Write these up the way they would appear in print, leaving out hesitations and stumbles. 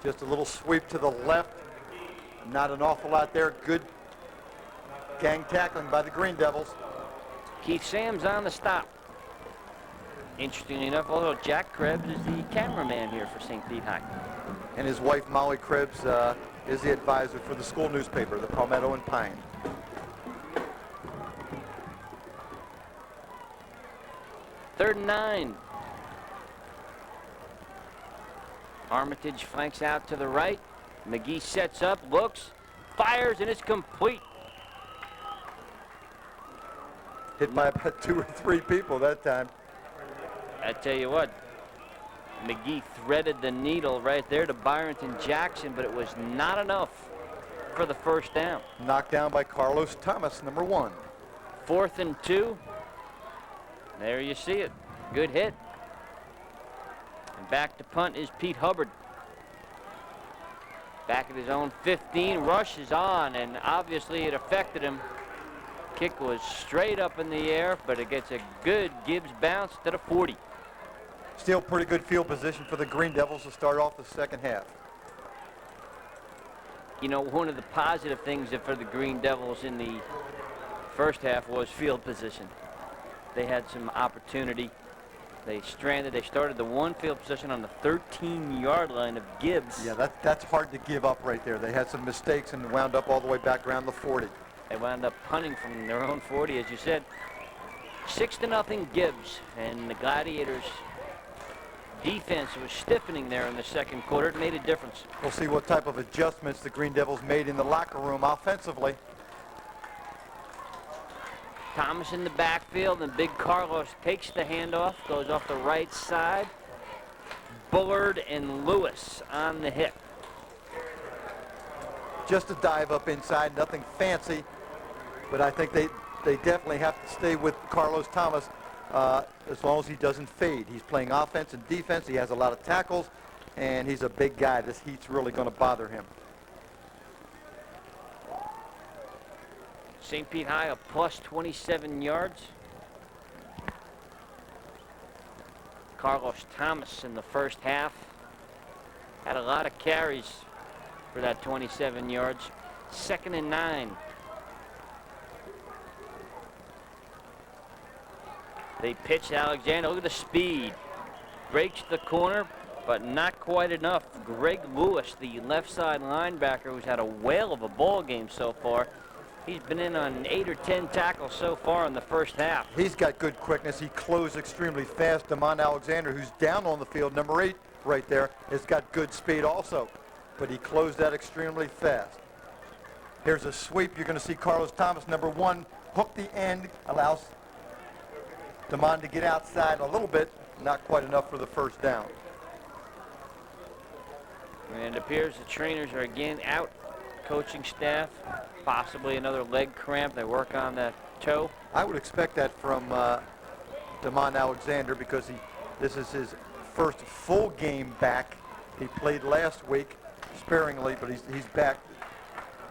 Just a little sweep to the left. Not an awful lot there. Good gang tackling by the Green Devils. Keith Sam's on the stop. Interestingly enough, although Jack Krebs is the cameraman here for St. Pete High. And his wife, Molly Krebs, is the advisor for the school newspaper, the Palmetto and Pine. Third and 9. Armitage flanks out to the right. McGee sets up, looks, fires, and it's complete. Hit by about 2 or 3 people that time. I tell you what, McGee threaded the needle right there to Byronton Jackson, but it was not enough for the first down. Knocked down by Carlos Thomas, number 1. 4th and 2. There you see it. Good hit. And back to punt is Pete Hubbard. Back at his own 15, rushes on, and obviously it affected him. Kick was straight up in the air, but it gets a good Gibbs bounce to the 40. Still pretty good field position for the Green Devils to start off the second half. You know, one of the positive things for the Green Devils in the first half was field position. They had some opportunity. They started the one field position on the 13-yard line of Gibbs. Yeah, that's hard to give up right there. They had some mistakes and wound up all the way back around the 40. They wound up punting from their own 40, as you said. 6-0 Gibbs, and the Gladiators' defense was stiffening there in the second quarter. It made a difference. We'll see what type of adjustments the Green Devils made in the locker room offensively. Thomas in the backfield, and big Carlos takes the handoff, goes off the right side. Bullard and Lewis on the hit. Just a dive up inside, nothing fancy, but I think they definitely have to stay with Carlos Thomas as long as he doesn't fade. He's playing offense and defense. He has a lot of tackles, and he's a big guy. This heat's really going to bother him. St. Pete High a plus 27 yards. Carlos Thomas in the first half had a lot of carries for that 27 yards. 2nd and 9. They pitch Alexander. Look at the speed. Breaks the corner, but not quite enough. Greg Lewis, the left side linebacker, who's had a whale of a ball game so far. He's been in on 8 or 10 tackles so far in the first half. He's got good quickness. He closed extremely fast. Damon Alexander, who's down on the field, number 8 right there, has got good speed also. But he closed that extremely fast. Here's a sweep. You're going to see Carlos Thomas, number 1, hook the end, allows Damon to get outside a little bit, not quite enough for the first down. And it appears the trainers are again out. Coaching staff, possibly another leg cramp. They work on that toe. I would expect that from Damon Alexander because this is his first full game back. He played last week sparingly, but he's back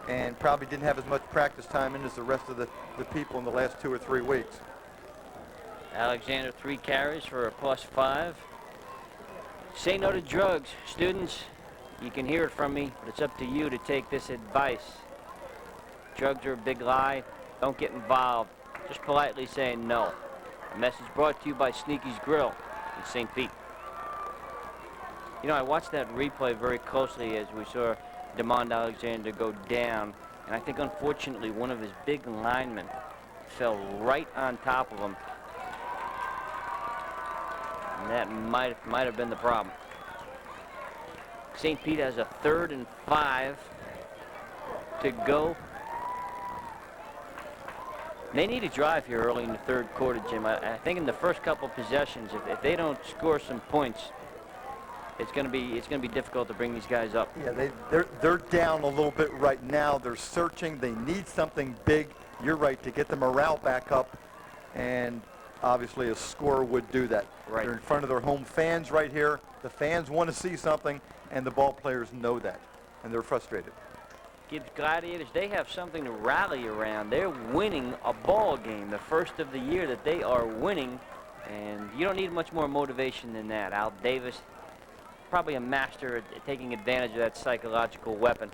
and probably didn't have as much practice time in as the rest of the people in the last 2 or 3 weeks. Alexander 3 carries for a +5. Say no to drugs. Students, you can hear it from me, but it's up to you to take this advice. Drugs are a big lie. Don't get involved. Just politely say no. A message brought to you by Sneaky's Grill in St. Pete. You know, I watched that replay very closely as we saw Damon Alexander go down, and I think unfortunately one of his big linemen fell right on top of him. And that might have been the problem. St. Pete has a 3rd and 5 to go. They need a drive here early in the third quarter, Jim. I think in the first couple of possessions, if they don't score some points, it's going to be difficult to bring these guys up. Yeah, they're down a little bit right now. They're searching. They need something big. You're right, to get the morale back up, and obviously a score would do that. Right. They're in front of their home fans right here. The fans want to see something, and the ball players know that, and they're frustrated. Gibbs Gladiators, they have something to rally around. They're winning a ball game, the first of the year that they are winning, and you don't need much more motivation than that. Al Davis probably a master at taking advantage of that psychological weapon.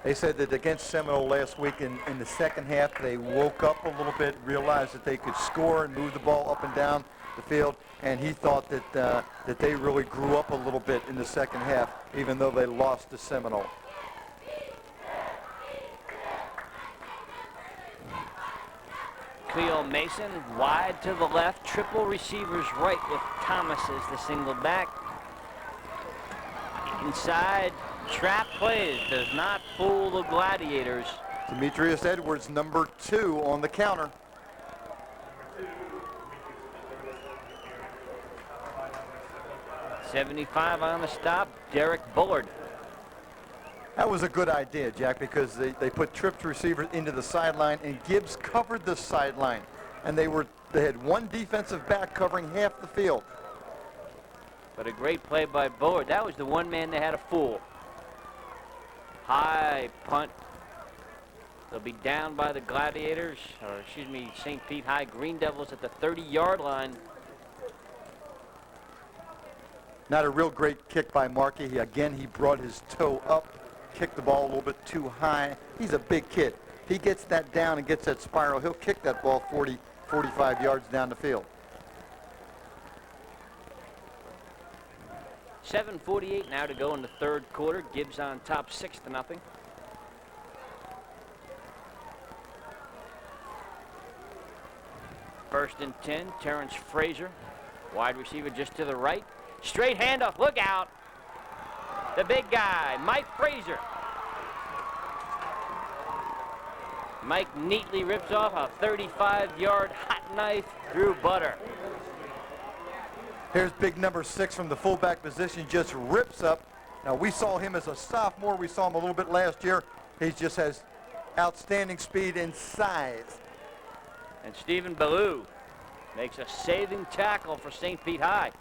They said that against Seminole last week in the second half, they woke up a little bit, realized that they could score and move the ball up and down the field, and he thought that that they really grew up a little bit in the second half, even though they lost to Seminole. Cleo Mason wide to the left, triple receivers right with Thomas as the single back. Inside, trap plays, does not fool the Gladiators. Demetrius Edwards, number 2 on the counter. .75 on the stop, Derek Bullard. That was a good idea, Jack, because they put tripped receivers into the sideline, and Gibbs covered the sideline. And they had one defensive back covering half the field. But a great play by Bullard. That was the one man they had a fool. High punt. They'll be down by the Gladiators, or excuse me, St. Pete High Green Devils at the 30-yard line. Not a real great kick by Markey. He brought his toe up, kicked the ball a little bit too high. He's a big kid. He gets that down and gets that spiral. He'll kick that ball 40, 45 yards down the field. 7:48 now to go in the third quarter. Gibbs on top 6-0. First and 10, Terrence Frazier. Wide receiver just to the right. Straight handoff, look out. The big guy, Mike Frazier. Mike neatly rips off a 35-yard hot knife through butter. Here's big number 6 from the fullback position, just rips up. Now, we saw him as a sophomore. We saw him a little bit last year. He just has outstanding speed and size. And Stephen Ballou makes a saving tackle for St. Pete High.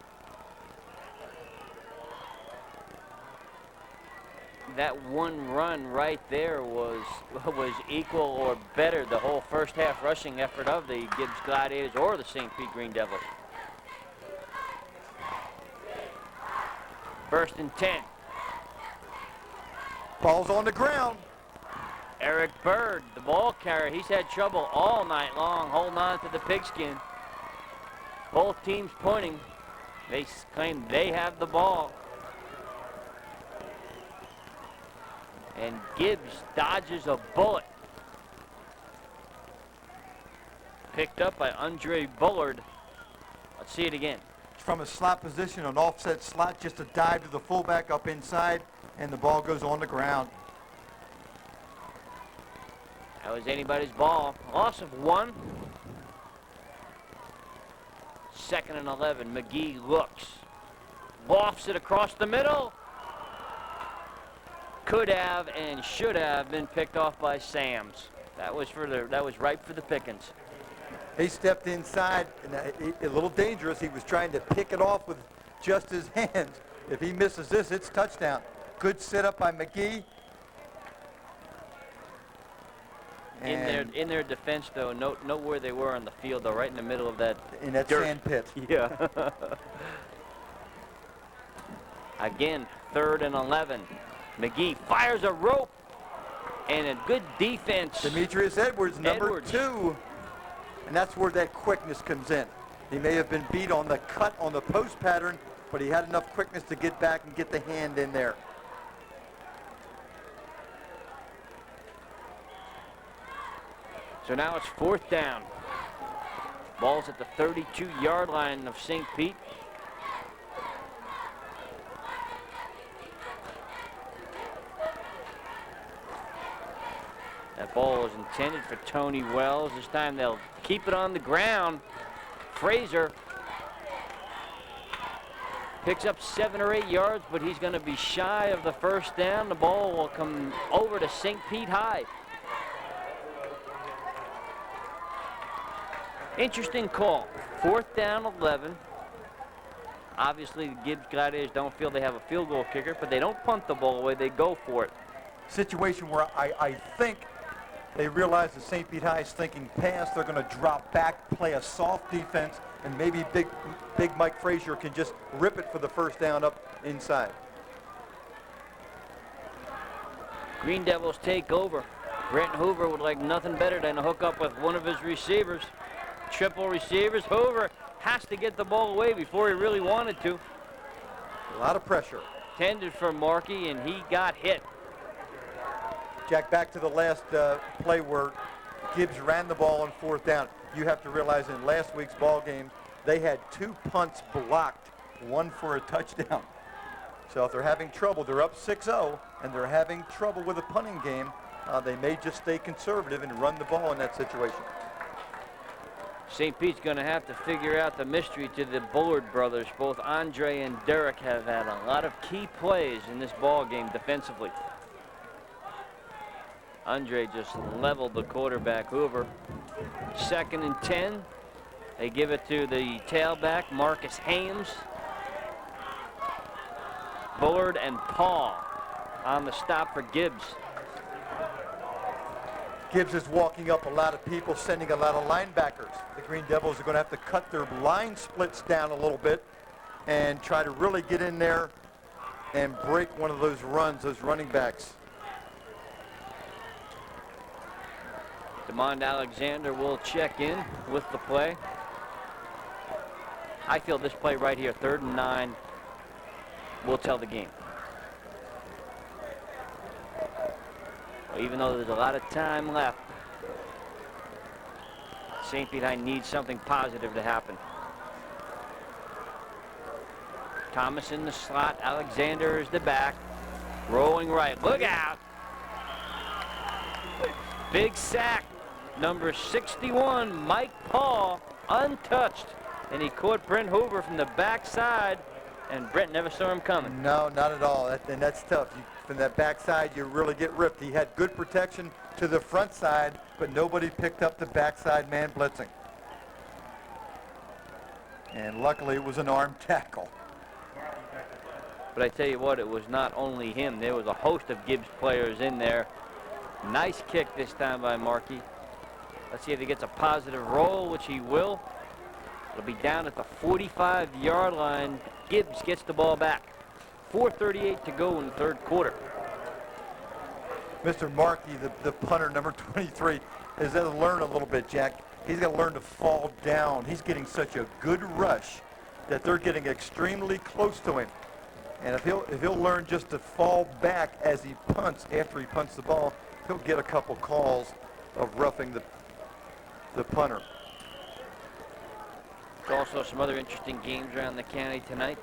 That one run right there was equal or better the whole first half rushing effort of the Gibbs Gladiators or the St. Pete Green Devils. First and 10. Ball's on the ground. Eric Bird, the ball carrier, he's had trouble all night long holding on to the pigskin. Both teams pointing. They claim they have the ball. And Gibbs dodges a bullet. Picked up by Andre Bullard. Let's see it again. From a slot position, an offset slot, just a dive to the fullback up inside, and the ball goes on the ground. That was anybody's ball. Loss of 1. Second and 11. McGee looks. Lofts it across the middle. Could have and should have been picked off by Sams. That was ripe for the pickings. He stepped inside, and a little dangerous. He was trying to pick it off with just his hands. If he misses this, it's touchdown. Good setup by McGee. In their defense, though, note where they were on the field, though, right in the middle of that in that dirt. sand pit. Yeah. Again, 3rd and 11. McGee fires a rope, and a good defense. Demetrius Edwards, number 2. And that's where that quickness comes in. He may have been beat on the cut on the post pattern, but he had enough quickness to get back and get the hand in there. So now it's 4th down. Ball's at the 32-yard line of St. Pete. That ball is intended for Tony Wells. This time they'll keep it on the ground. Frazier picks up 7 or 8 yards, but he's going to be shy of the first down. The ball will come over to St. Pete High. Interesting call. 4th down, 11. Obviously, the Gibbs Gladiators don't feel they have a field goal kicker, but they don't punt the ball away. They go for it. Situation where I think they realize that St. Pete High is thinking pass. They're going to drop back, play a soft defense, and maybe big Mike Frazier can just rip it for the first down up inside. Green Devils take over. Brent Hoover would like nothing better than to hook up with one of his receivers. Triple receivers. Hoover has to get the ball away before he really wanted to. A lot of pressure. Tended for Markey, and he got hit. Jack, back to the last play where Gibbs ran the ball on fourth down. You have to realize in last week's ball game, they had 2 punts blocked, 1 for a touchdown. So if they're having trouble, they're up 6-0, and they're having trouble with a punting game, they may just stay conservative and run the ball in that situation. St. Pete's going to have to figure out the mystery to the Bullard brothers. Both Andre and Derek have had a lot of key plays in this ball game defensively. Andre just leveled the quarterback, Hoover. 2nd and 10. They give it to the tailback, Marcus Hames. Bullard and Paul on the stop for Gibbs. Gibbs is walking up a lot of people, sending a lot of linebackers. The Green Devils are going to have to cut their line splits down a little bit and try to really get in there and break one of those runs, those running backs. Demond Alexander will check in with the play. I feel this play right here, 3rd and 9, will tell the game. Well, even though there's a lot of time left, St. Pete High needs something positive to happen. Thomas in the slot. Alexander is the back. Rolling right. Look out. Big sack. Number 61, Mike Paul, untouched. And he caught Brent Hoover from the backside, and Brent never saw him coming. No, not at all. And that's tough. From that backside, you really get ripped. He had good protection to the front side, but nobody picked up the backside man blitzing. And luckily, it was an arm tackle. But I tell you what, it was not only him. There was a host of Gibbs players in there. Nice kick this time by Markey. Let's see if he gets a positive roll, which he will. It'll be down at the 45-yard line. Gibbs gets the ball back. 4:38 to go in the 3rd quarter. Mr. Markey, the punter, number 23, has got to learn a little bit, Jack. He's got to learn to fall down. He's getting such a good rush that they're getting extremely close to him. And if he'll learn just to fall back as he punts, after he punts the ball, he'll get a couple calls of roughing the punter. There's also some other interesting games around the county tonight.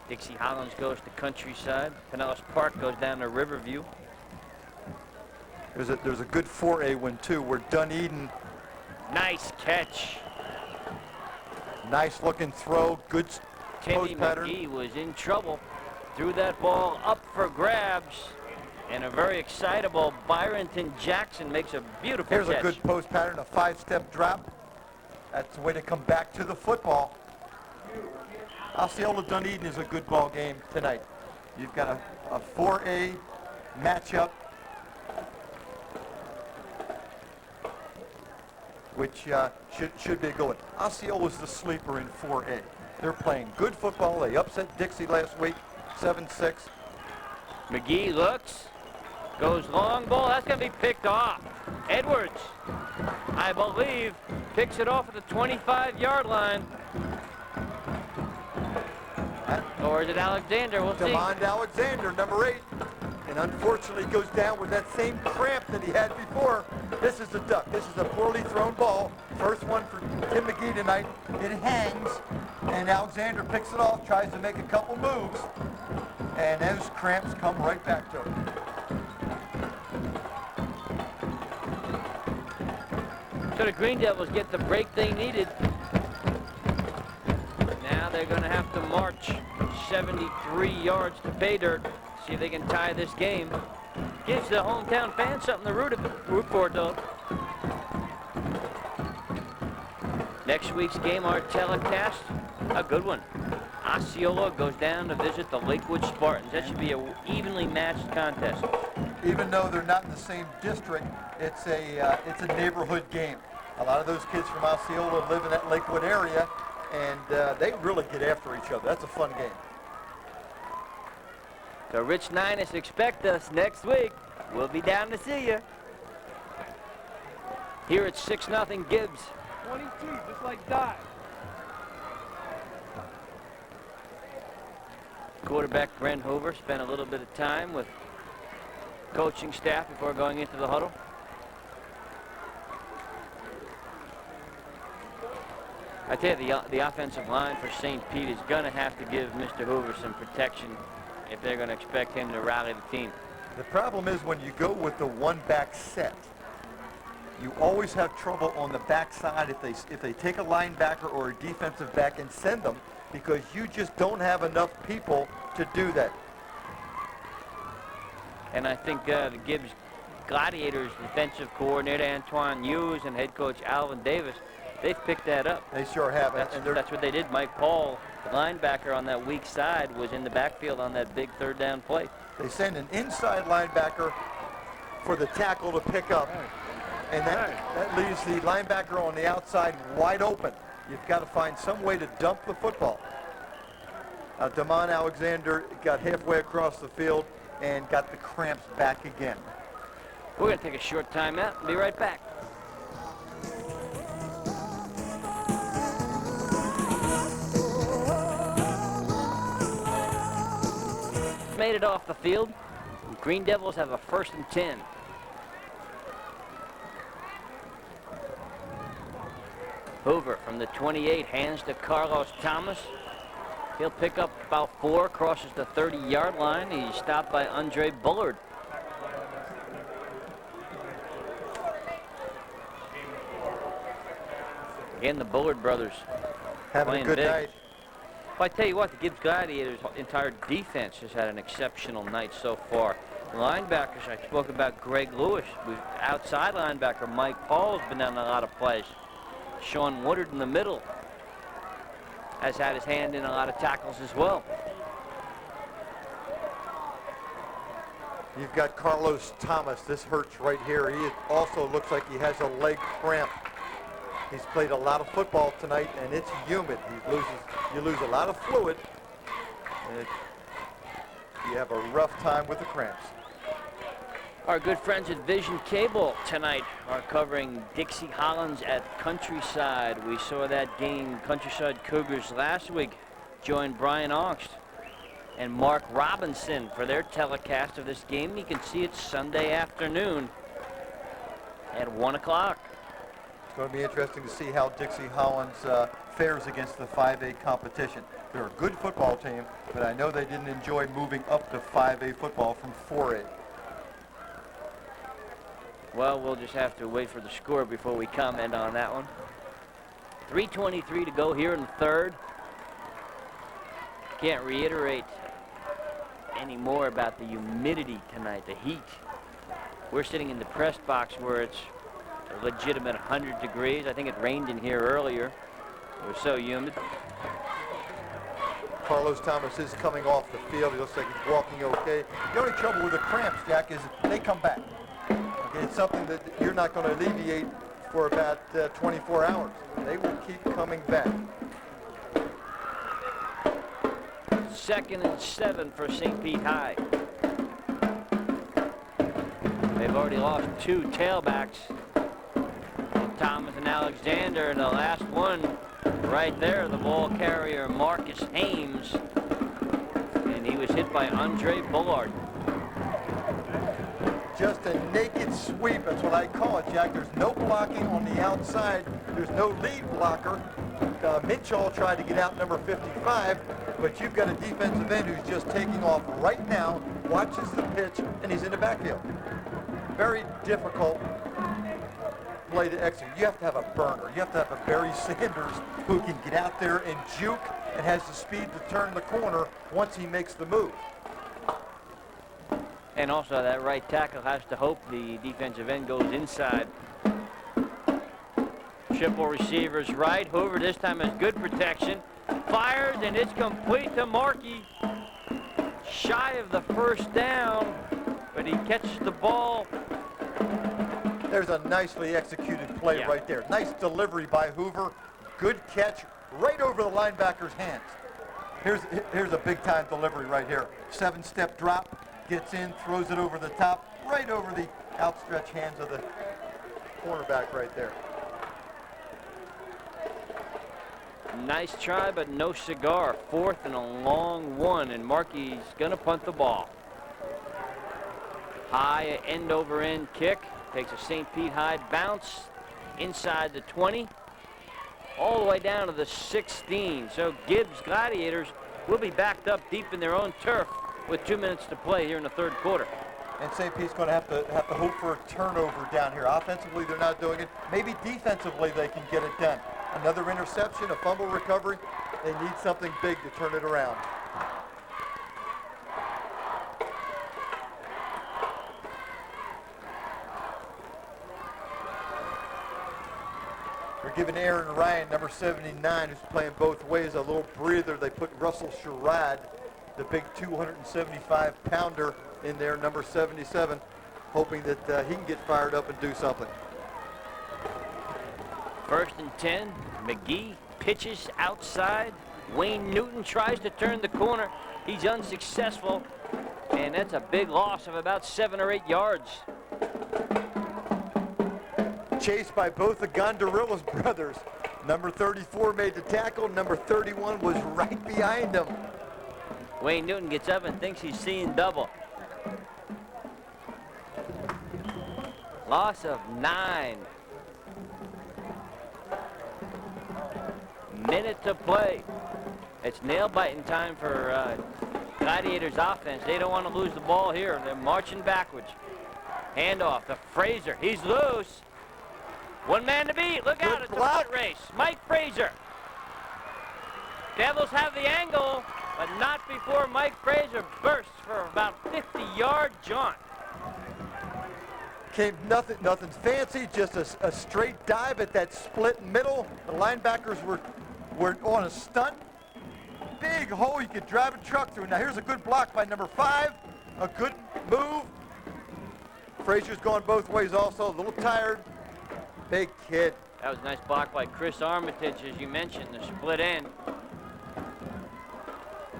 Dixie Hollins goes to Countryside. Pinellas Park goes down to Riverview. There's a good 4A win, too, where Dunedin. Nice catch. Nice looking throw. Good Timmy post pattern. McGee was in trouble. Threw that ball up for grabs. And a very excitable Byronton Jackson makes a beautiful catch. Here's a good post pattern, a 5-step drop. That's the way to come back to the football. Osceola Dunedin is a good ball game tonight. You've got a 4A matchup, which should be a good one. Osceola's the sleeper in 4A. They're playing good football. They upset Dixie last week, 7-6. McGee looks, goes long ball. That's going to be picked off. Edwards, I believe, picks it off at the 25-yard line. Or is it Alexander? We'll see. Demond Alexander, number 8. And unfortunately goes down with that same cramp that he had before. This is a duck. This is a poorly thrown ball. First one for Tim McGee tonight. It hangs, and Alexander picks it off, tries to make a couple moves, and those cramps come right back to him. So the Green Devils get the break they needed. Now they're going to have to march 73 yards to pay dirt. See if they can tie this game. Gives the hometown fans something to root for, though. Next week's game, our telecast, a good one. Osceola goes down to visit the Lakewood Spartans. That should be an evenly matched contest. Even though they're not in the same district, it's a neighborhood game. A lot of those kids from Osceola live in that Lakewood area, and they really get after each other. That's a fun game. So Rich Ninus, expect us next week. We'll be down to see you. Here it's 6-0 Gibbs. 22, just like that. Quarterback Brent Hoover spent a little bit of time with coaching staff before going into the huddle. I tell you, the offensive line for St. Pete is going to have to give Mr. Hoover some protection if they're going to expect him to rally the team. The problem is when you go with the one-back set, you always have trouble on the backside if they take a linebacker or a defensive back and send them, because you just don't have enough people to do that. And I think the Gibbs Gladiators defensive coordinator Antoine Hughes and head coach Alvin Davis, they've picked that up. They sure have. That's what they did. Mike Paul, the linebacker on that weak side, was in the backfield on that big third down play. They send an inside linebacker for the tackle to pick up. And that leaves the linebacker on the outside wide open. You've got to find some way to dump the football. Damon Alexander got halfway across the field and got the cramps back again. We're going to take a short timeout and be right back. Made it off the field. The Green Devils have a 1st and 10. Hoover from the 28 hands to Carlos Thomas. He'll pick up about 4, crosses the 30-yard line. He's stopped by Andre Bullard. Again, the Bullard brothers having a good night. Well, I tell you what, the Gibbs Gladiators' entire defense has had an exceptional night so far. The linebackers, I spoke about Greg Lewis. Outside linebacker Mike Paul's been on a lot of plays. Sean Woodard in the middle has had his hand in a lot of tackles as well. You've got Carlos Thomas. This hurts right here. He also looks like he has a leg cramp. He's played a lot of football tonight, and it's humid. You lose a lot of fluid, and you have a rough time with the cramps. Our good friends at Vision Cable tonight are covering Dixie Hollins at Countryside. We saw that game, Countryside Cougars, last week. Joined Brian Augst and Mark Robinson for their telecast of this game. You can see it Sunday afternoon at 1 o'clock. It's going to be interesting to see how Dixie Hollins fares against the 5A competition. They're a good football team, but I know they didn't enjoy moving up to 5A football from 4A. Well, we'll just have to wait for the score before we comment on that one. 3:23 to go here in the third. Can't reiterate any more about the humidity tonight, the heat. We're sitting in the press box where it's a legitimate 100 degrees. I think it rained in here earlier. It was so humid. Carlos Thomas is coming off the field. He looks like he's walking okay. The only trouble with the cramps, Jack, is they come back. Okay, it's something that you're not going to alleviate for about 24 hours. They will keep coming back. 2nd and 7 for St. Pete High. They've already lost 2 tailbacks. Thomas and Alexander, and the last one right there, the ball carrier Marcus Hames, and he was hit by Andre Bullard. Just a naked sweep, that's what I call it, Jack. There's no blocking on the outside. There's no lead blocker. Mitchell tried to get out number 55, but you've got a defensive end who's just taking off right now, watches the pitch, and he's in the backfield. Very difficult play to execute. You have to have a burner. You have to have a Barry Sanders who can get out there and juke and has the speed to turn the corner once he makes the move. And also that right tackle has to hope the defensive end goes inside. Triple receivers right. Hoover this time has good protection. Fires, and it's complete to Markey. Shy of the first down, but he catches the ball There's a nicely executed play right there. Nice delivery by Hoover. Good catch right over the linebacker's hands. Here's a big-time delivery right here. 7-step drop, gets in, throws it over the top, right over the outstretched hands of the cornerback right there. Nice try, but no cigar. 4th and a long one, and Markey's going to punt the ball. High end-over-end kick. Takes a St. Pete high bounce inside the 20. All the way down to the 16. So Gibbs Gladiators will be backed up deep in their own turf with 2 minutes to play here in the 3rd quarter. And St. Pete's going to have to hope for a turnover down here. Offensively, they're not doing it. Maybe defensively, they can get it done. Another interception, a fumble recovery. They need something big to turn it around. They're giving Aaron Ryan, number 79, who's playing both ways, a little breather. They put Russell Sherrod, the big 275-pounder, in there, number 77, hoping that he can get fired up and do something. 1st and 10. McGee pitches outside. Wayne Newton tries to turn the corner. He's unsuccessful, and that's a big loss of about 7 or 8 yards. Chased by both the Gondorilla's brothers. Number 34 made the tackle. Number 31 was right behind him. Wayne Newton gets up and thinks he's seeing double. Loss of 9. Minute to play. It's nail-biting time for Gladiators offense. They don't want to lose the ball here. They're marching backwards. Handoff to Frazier. He's loose. One man to beat. Look out, it's a foot race. Mike Frazier. Devils have the angle, but not before Mike Frazier bursts for about 50-yard jaunt. Came nothing fancy, just a straight dive at that split middle. The linebackers were on a stunt. Big hole you could drive a truck through. Now here's a good block by number 5. A good move. Frazier's going both ways also, a little tired. Big kid. That was a nice block by Chris Armitage, as you mentioned, the split end.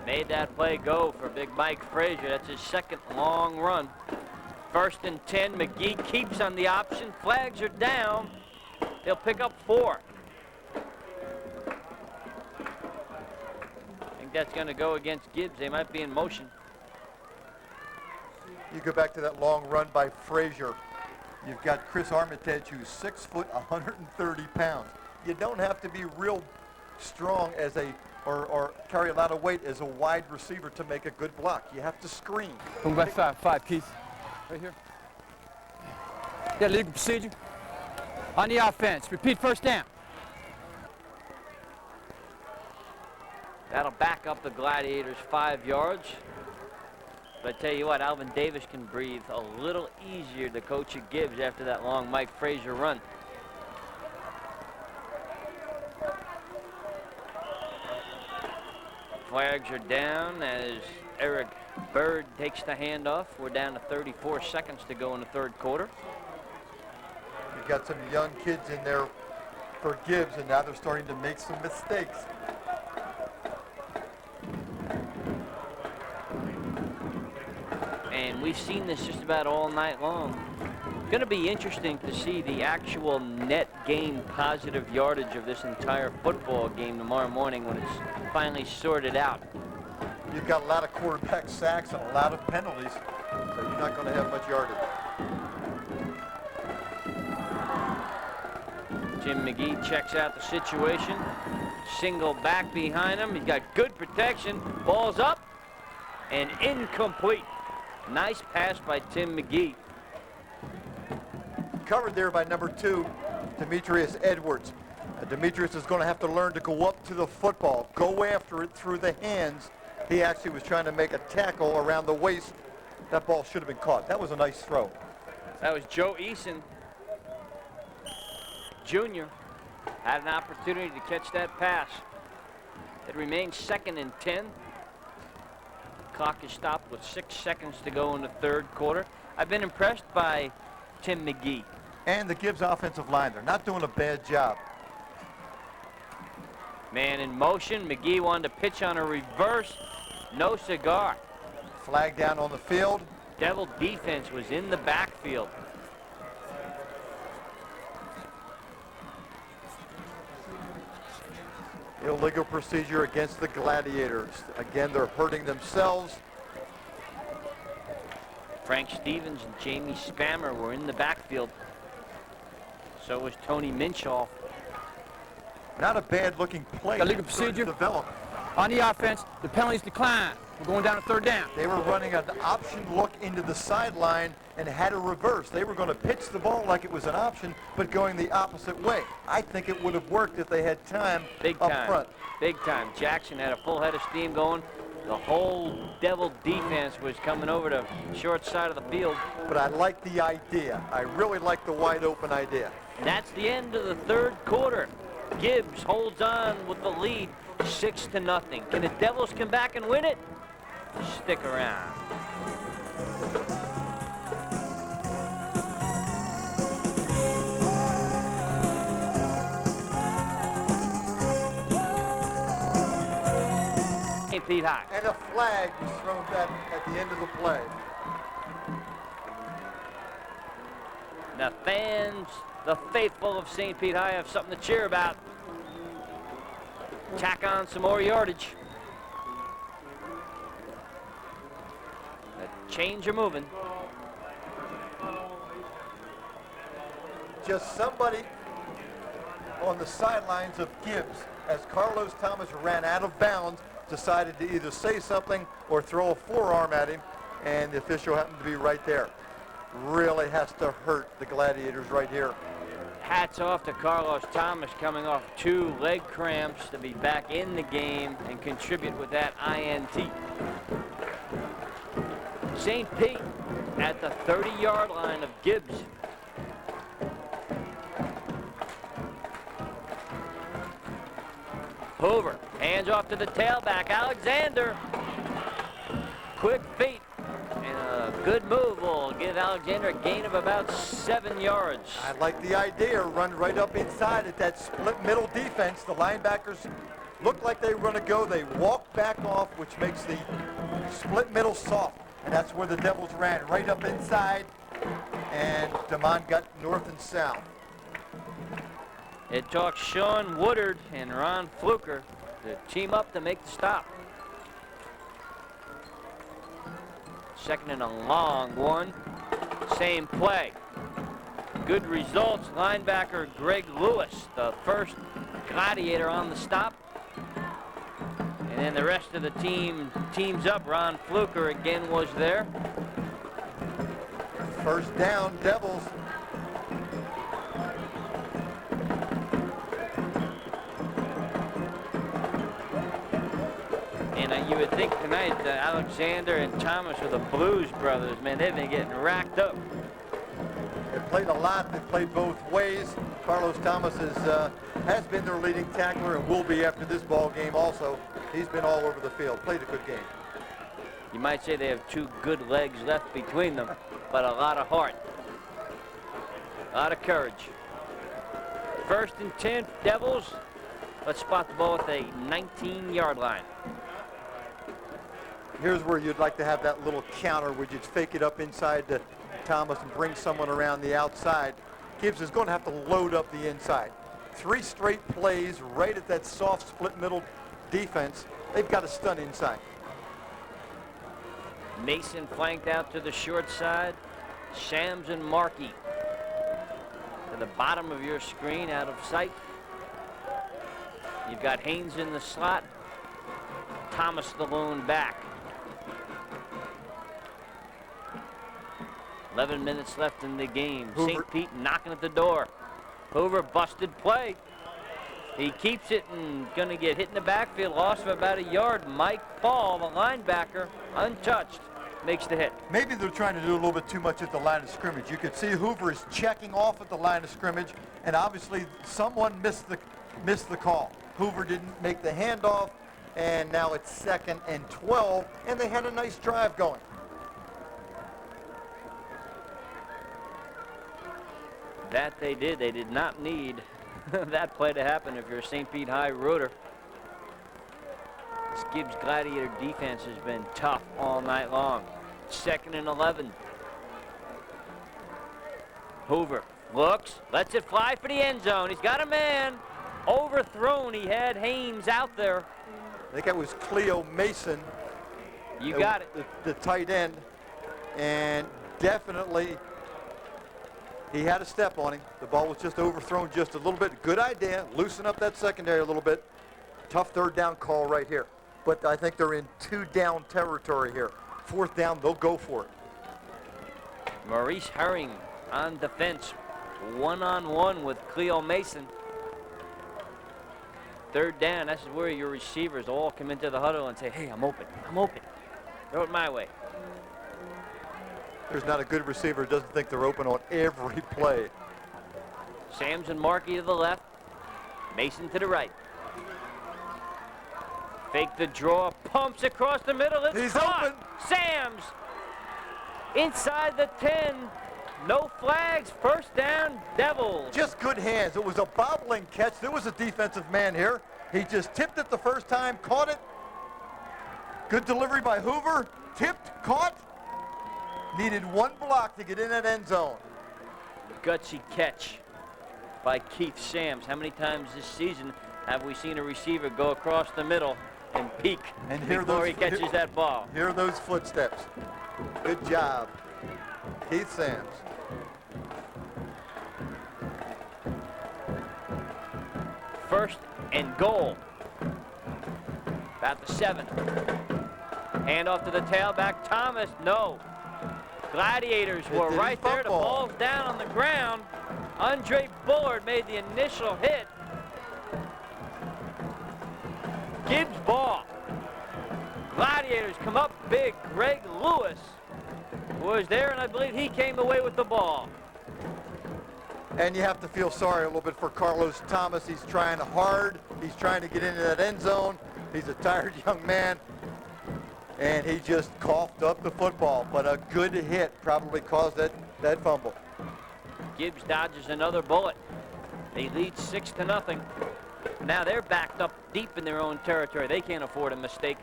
Made that play go for big Mike Frazier. That's his 2nd long run. 1st and 10. McGee keeps on the option. Flags are down. They'll pick up 4. I think that's going to go against Gibbs. They might be in motion. You go back to that long run by Frazier. You've got Chris Armitage, who's 6 foot, 130 pounds. You don't have to be real strong as or carry a lot of weight as a wide receiver to make a good block. You have to screen. Come back 5, Keith. Right here. Yeah, legal procedure. On the offense, repeat 1st down. That'll back up the Gladiators 5 yards. But I tell you what, Alvin Davis can breathe a little easier, the coach of Gibbs, after that long Mike Frazier run. Flags are down as Eric Bird takes the handoff. We're down to 34 seconds to go in the 3rd quarter. You've got some young kids in there for Gibbs, and now they're starting to make some mistakes. And we've seen this just about all night long. It's going to be interesting to see the actual net gain positive yardage of this entire football game tomorrow morning when it's finally sorted out. You've got a lot of quarterback sacks and a lot of penalties, so you're not going to have much yardage. Jim McGee checks out the situation. Single back behind him. He's got good protection. Ball's up and incomplete. Nice pass by Tim McGee. Covered there by number 2, Demetrius Edwards. Demetrius is going to have to learn to go up to the football, go after it through the hands. He actually was trying to make a tackle around the waist. That ball should have been caught. That was a nice throw. That was Joe Eason, Jr. Had an opportunity to catch that pass. It remains 2nd and 10. Clock is stopped with 6 seconds to go in the 3rd quarter. I've been impressed by Tim McGee. and the Gibbs offensive line. They're not doing a bad job. Man in motion. McGee wanted to pitch on a reverse. No cigar. Flag down on the field. Devil defense was in the backfield. Illegal procedure against the Gladiators. Again, they're hurting themselves. Frank Stevens and Jamie Spammer were in the backfield. So was Tony Minshaw. Not a bad looking play. Illegal procedure. Develop. On the offense, the penalties decline. We're going down to third down. They were running an option look into the sideline and had a reverse. They were going to pitch the ball like it was an option, but going the opposite way. I think it would have worked if they had time up front. Big time. Jackson had a full head of steam going. The whole Devil defense was coming over to short side of the field. But I like the idea. I really like the wide open idea. And that's the end of the third quarter. Gibbs holds on with the lead 6-0. Can the Devils come back and win it? Stick around. St. Pete High. And a flag was thrown back at the end of the play. The fans, the faithful of St. Pete High have something to cheer about. Tack on some more yardage. The chains are moving. Just somebody on the sidelines of Gibbs, as Carlos Thomas ran out of bounds, decided to either say something or throw a forearm at him, and the official happened to be right there. Really has to hurt the Gladiators right here. Hats off to Carlos Thomas, coming off 2 leg cramps, to be back in the game and contribute with that INT. St. Pete at the 30-yard line of Gibbs. Hoover hands off to the tailback, Alexander. Quick feet and a good move will give Alexander a gain of about 7 yards. I like the idea. Run right up inside at that split middle defense. The linebackers looked like they were going to go. They walked back off, which makes the split middle soft. And that's where the Devils ran, right up inside. And DeMond got north and south. It took Sean Woodard and Ron Fluker to team up to make the stop. Second and a long one. Same play. Good results. Linebacker Greg Lewis, the first Gladiator on the stop. And then the rest of the team teams up. Ron Fluker again was there. First down, Devils. And you would think tonight that Alexander and Thomas are the Blues brothers. Man, they've been getting racked up. They've played a lot. They've played both ways. Carlos Thomas has been their leading tackler and will be after this ball game also. He's been all over the field. Played a good game. You might say they have 2 good legs left between them, but a lot of heart. A lot of courage. First and 10, Devils. Let's spot the ball at the 19-yard line. Here's where you'd like to have that little counter where you'd fake it up inside to Thomas and bring someone around the outside. Gibbs is going to have to load up the inside. 3 straight plays right at that soft split middle defense. They've got to stun inside. Mason flanked out to the short side. Shams and Markey to the bottom of your screen, out of sight. You've got Haynes in the slot. Thomas the lone back. 11 minutes left in the game. St. Pete knocking at the door. Hoover busted play. He keeps it and gonna get hit in the backfield. Loss of about a yard. Mike Paul, the linebacker, untouched, makes the hit. Maybe they're trying to do a little bit too much at the line of scrimmage. You could see Hoover is checking off at the line of scrimmage, and obviously someone missed the call. Hoover didn't make the handoff, and now it's 2nd and 12, and they had a nice drive going. That they did. They did not need that play to happen if you're a St. Pete High rotor. This Gibbs Gladiator defense has been tough all night long. 2nd and 11. Hoover looks, lets it fly for the end zone. He's got a man. Overthrown. He had Haynes out there. I think it was Cleo Mason. You got it. The tight end. And definitely he had a step on him. The ball was just overthrown just a little bit. Good idea. Loosen up that secondary a little bit. Tough 3rd down call right here. But I think they're in 2-down territory here. 4th down, they'll go for it. Maurice Herring on defense. One-on-one with Cleo Mason. 3rd down, that's where your receivers all come into the huddle and say, hey, I'm open. I'm open. Throw it my way. There's not a good receiver who doesn't think they're open on every play. Sams and Markey to the left. Mason to the right. Fake the draw, pumps across the middle. It's He's caught. open. Sams inside the 10. No flags. 1st down, Devils. Just good hands. It was a bobbling catch. There was a defensive man here. He just tipped it the first time, caught it. Good delivery by Hoover. Tipped, caught. Needed 1 block to get in that end zone. Gutsy catch by Keith Sams. How many times this season have we seen a receiver go across the middle and peek And hear before those, he catches that ball? Hear those footsteps. Good job, Keith Sams. First and goal. About the 7. Hand off to the tailback, Thomas. No. Gladiators were didn't right there. The fumble. ball's down on the ground. Andre Bullard made the initial hit. Gibbs ball. Gladiators come up big. Greg Lewis was there, and I believe he came away with the ball. And you have to feel sorry a little bit for Carlos Thomas. He's trying hard. He's trying to get into that end zone. He's a tired young man. And he just coughed up the football. But a good hit probably caused that fumble. Gibbs dodges another bullet. They lead 6-0. Now they're backed up deep in their own territory. They can't afford a mistake.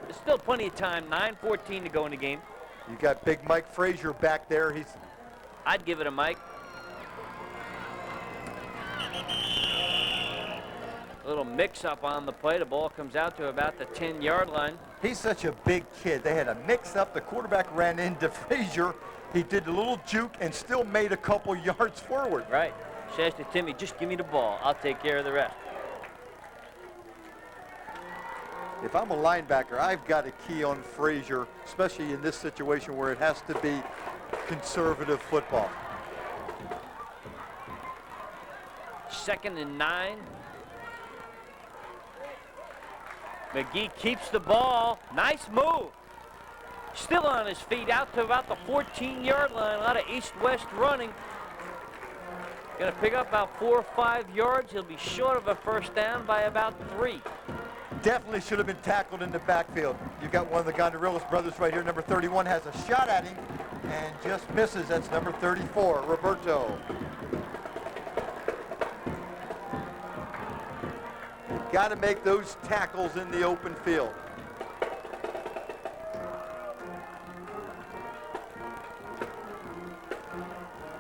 There's still plenty of time. 9:14 to go in the game. You got big Mike Frazier back there. I'd give it a Mike. A little mix-up on the play. The ball comes out to about the 10-yard line. He's such a big kid. They had a mix-up. The quarterback ran into Frazier. He did a little juke and still made a couple yards forward. Right. Says to Timmy, just give me the ball. I'll take care of the rest. If I'm a linebacker, I've got to key on Frazier, especially in this situation where it has to be conservative football. 2nd and 9. McGee keeps the ball. Nice move. Still on his feet out to about the 14-yard line. A lot of east-west running. Going to pick up about 4 or 5 yards. He'll be short of a 1st down by about 3. Definitely should have been tackled in the backfield. You've got one of the Gondorilas brothers right here. Number 31 has a shot at him and just misses. That's number 34, Roberto. Got to make those tackles in the open field.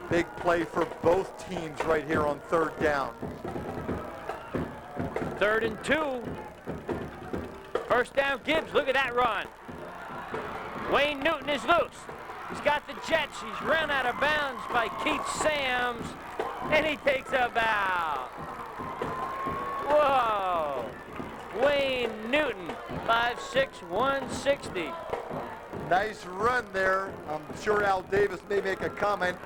Big play for both teams right here on 3rd down. 3rd and 2. 1st down, Gibbs. Look at that run. Wayne Newton is loose. He's got the Jets. He's run out of bounds by Keith Sams, and he takes a bow. Whoa. Wayne Newton, 5'6", 160. Nice run there. I'm sure Al Davis may make a comment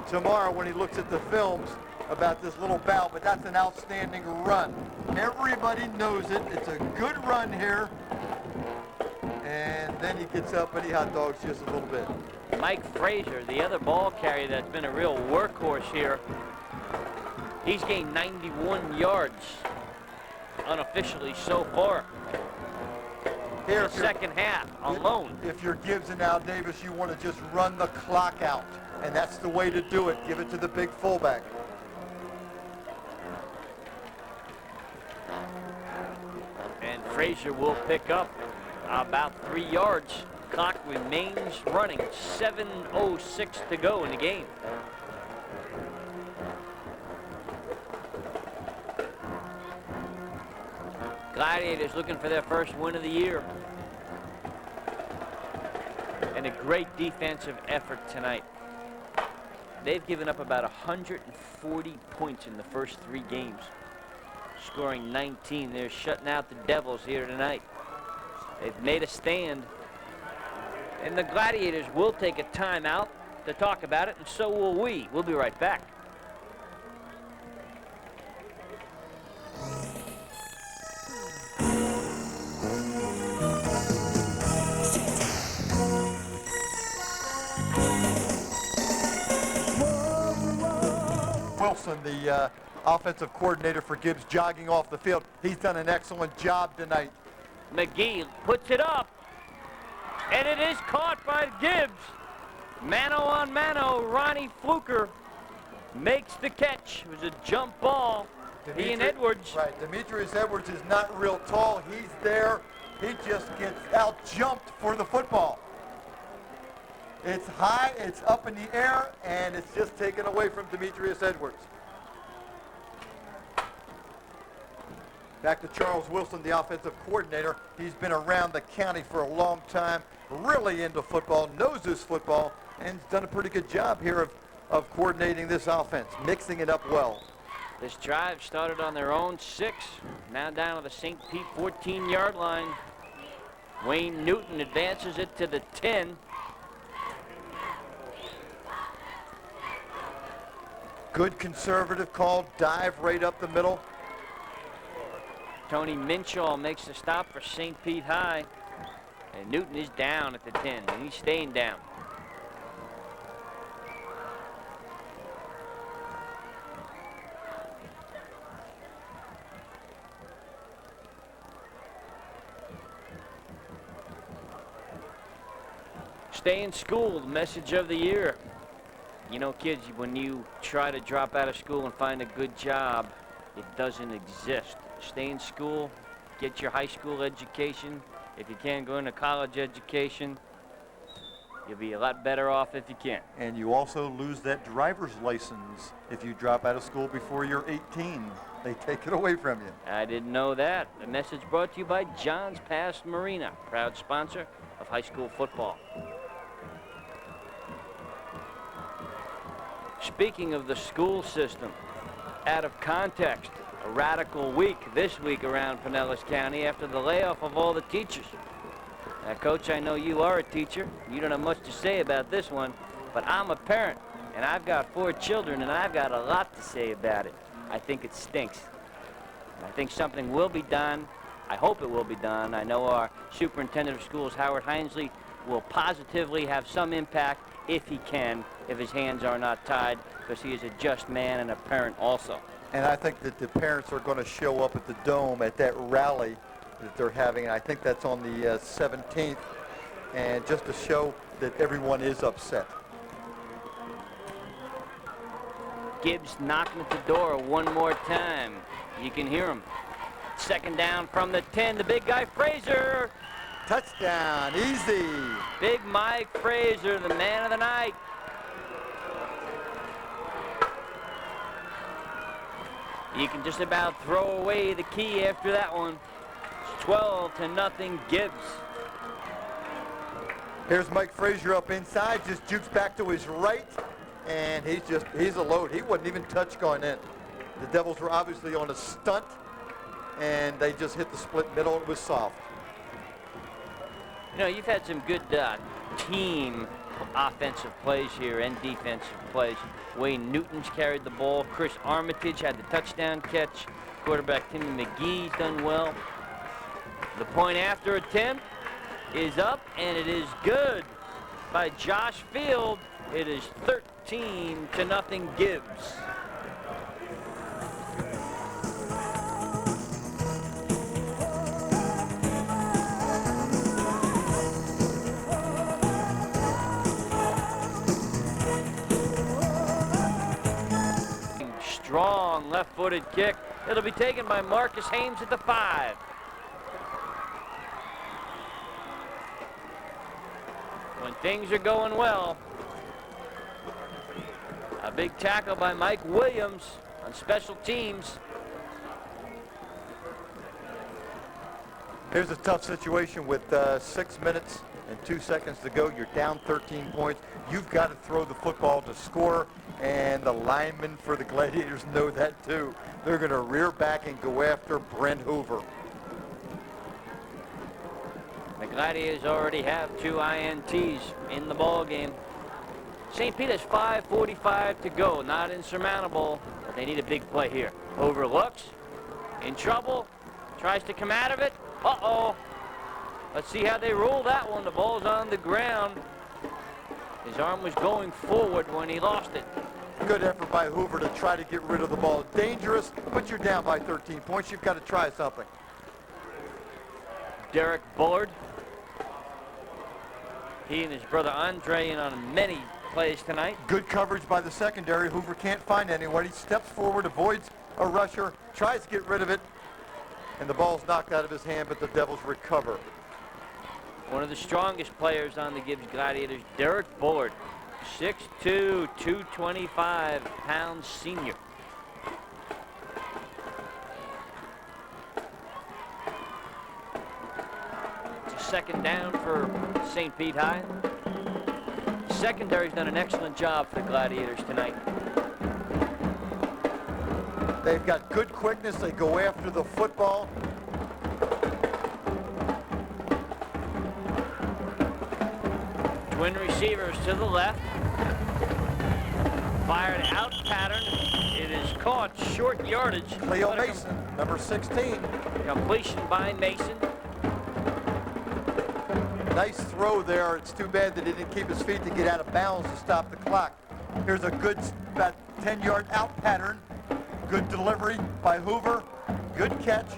tomorrow when he looks at the films about this little bow, but that's an outstanding run. Everybody knows it. It's a good run here. And then he gets up and he hot dogs just a little bit. Mike Frazier, the other ball carrier that's been a real workhorse here. He's gained 91 yards unofficially so far. Here, the second half alone. If you're Gibbs and Al Davis, you want to just run the clock out. And that's the way to do it. Give it to the big fullback. And Frazier will pick up about 3 yards. Clock remains running. 7:06 to go in the game. Gladiators looking for their first win of the year. And a great defensive effort tonight. They've given up about 140 points in the first 3 games, scoring 19. They're shutting out the Devils here tonight. They've made a stand. And the Gladiators will take a timeout to talk about it, and so will we. We'll be right back. Wilson, the offensive coordinator for Gibbs, jogging off the field. He's done an excellent job tonight. McGee puts it up, and it is caught by Gibbs. Mano on mano, Ronnie Fluker makes the catch. It was a jump ball. He and Edwards. Right, Demetrius Edwards is not real tall. He's there. He just gets out-jumped for the football. It's high, it's up in the air, and it's just taken away from Demetrius Edwards. Back to Charles Wilson, the offensive coordinator. He's been around the county for a long time, really into football, knows his football, and has done a pretty good job here of coordinating this offense, mixing it up well. This drive started on their own 6, now down to the St. Pete 14-yard line. Wayne Newton advances it to the 10. Good conservative call, dive right up the middle. Tony Minshaw makes the stop for St. Pete High. And Newton is down at the 10, and he's staying down. Stay in school, the message of the year. You know, kids, when you try to drop out of school and find a good job, it doesn't exist. Stay in school, get your high school education. If you can't go into college education, you'll be a lot better off if you can. And you also lose that driver's license if you drop out of school before you're 18. They take it away from you. I didn't know that. The message brought to you by John's Pass Marina, proud sponsor of high school football. Speaking of the school system, out of context, a radical week this week around Pinellas County after the layoff of all the teachers. Now, Coach, I know you are a teacher. You don't have much to say about this one, but I'm a parent, and I've got 4 children, and I've got a lot to say about it. I think it stinks. I think something will be done. I hope it will be done. I know our superintendent of schools, Howard Hinesley, will positively have some impact if he can, if his hands are not tied, because he is a just man and a parent also. And I think that the parents are going to show up at the Dome at that rally that they're having. And I think that's on the 17th, and just to show that everyone is upset. Gibbs knocking at the door one more time. You can hear him. Second down from the 10, the big guy Frazier. Touchdown, easy. Big Mike Frazier, the man of the night. You can just about throw away the key after that one. It's 12-0 Gibbs. Here's Mike Frazier up inside, just jukes back to his right, and he's a load. He wasn't even touched going in. The Devils were obviously on a stunt, and they just hit the split middle. It was soft. You know, you've had some good team offensive plays here and defensive plays. Wayne Newton's carried the ball. Chris Armitage had the touchdown catch. Quarterback Timmy McGee's done well. The point after attempt is up, and it is good by Josh Field. It is 13-0 Gibbs. strong left-footed kick. It'll be taken by Marcus Hames at the 5. When things are going well, a big tackle by Mike Williams on special teams. Here's a tough situation with 6 minutes and 2 seconds to go. You're down 13 points. You've got to throw the football to score, and the linemen for the Gladiators know that too. They're going to rear back and go after Brent Hoover. The Gladiators already have 2 INTs in the ball game. St. Pete has 5:45 to go. Not insurmountable, but they need a big play here. Overlooks, in trouble, tries to come out of it. Uh-oh. Let's see how they roll that one. The ball's on the ground. His arm was going forward when he lost it. Good effort by Hoover to try to get rid of the ball. Dangerous, but you're down by 13 points. You've got to try something. Derek Bullard. He and his brother Andre in on many plays tonight. Good coverage by the secondary. Hoover can't find anyone. He steps forward, avoids a rusher, tries to get rid of it, and the ball's knocked out of his hand, but the Devils recover. One of the strongest players on the Gibbs Gladiators, Derek Bullard, 6'2", 225-pound senior. It's a second down for St. Pete High. Secondary's done an excellent job for the Gladiators tonight. They've got good quickness. They go after the football. Twin receivers to the left. Fired out pattern. It is caught short yardage. Cleo Mason, number 16. Completion by Mason. Nice throw there. It's too bad that he didn't keep his feet to get out of bounds to stop the clock. Here's a good, about 10-yard out pattern. Good delivery by Hoover. Good catch.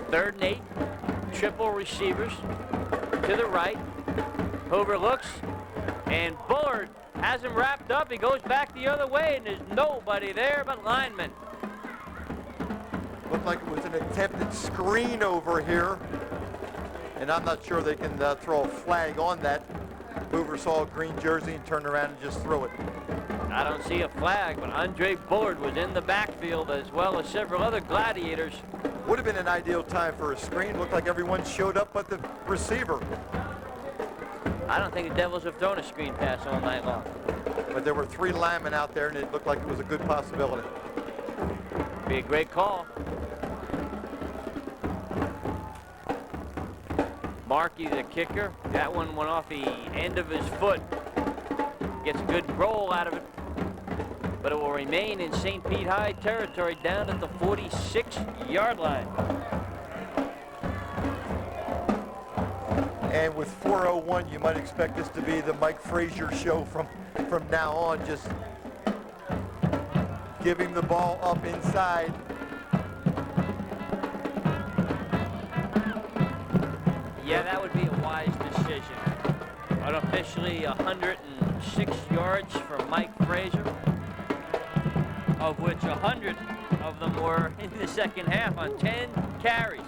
3rd and 8. Triple receivers to the right. Hoover looks, and Bullard has him wrapped up. He goes back the other way, and there's nobody there but linemen. Looked like it was an attempted screen over here, and I'm not sure they can throw a flag on that. Hoover saw a green jersey and turned around and just threw it. I don't see a flag, but Andre Bullard was in the backfield as well as several other Gladiators. Would have been an ideal time for a screen. Looked like everyone showed up but the receiver. I don't think the Devils have thrown a screen pass all night long. But there were 3 linemen out there, and it looked like it was a good possibility. Be a great call. Markey, the kicker, that one went off the end of his foot. Gets a good roll out of it, but it will remain in St. Pete High territory down at the 46-yard line. And with 4:01, you might expect this to be the Mike Frazier show from now on. Just give him the ball up inside. Yeah, that would be a wise decision. Unofficially 106 yards for Mike Frazier, of which 100 of them were in the second half on 10 carries.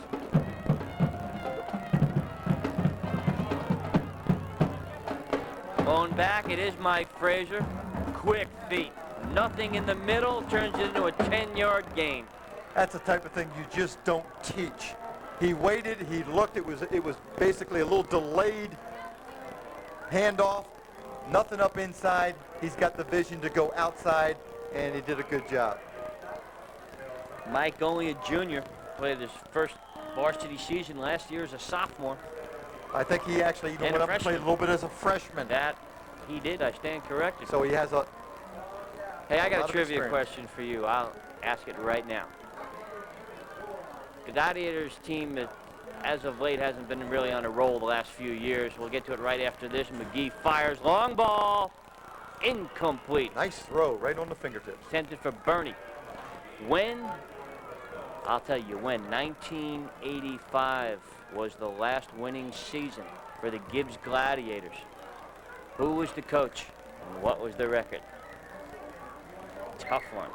Going back, it is Mike Frazier. Quick feet. Nothing in the middle, turns it into a 10-yard gain. That's the type of thing you just don't teach. He waited, he looked, it was basically a little delayed handoff, nothing up inside. He's got the vision to go outside, and he did a good job. Mike, only a junior, played his first varsity season last year as a sophomore. I think he actually went up and played a little bit as a freshman. That he did, I stand corrected. So he has a Hey, I got lot a trivia of question for you. I'll ask it right now. The Gladiators team, as of late, hasn't been really on a roll the last few years. We'll get to it right after this. McGee fires, long ball, incomplete. nice throw right on the fingertips. Intended for Bernie. When, I'll tell you when, 1985 was the last winning season for the Gibbs Gladiators. Who was the coach and what was the record? tough one.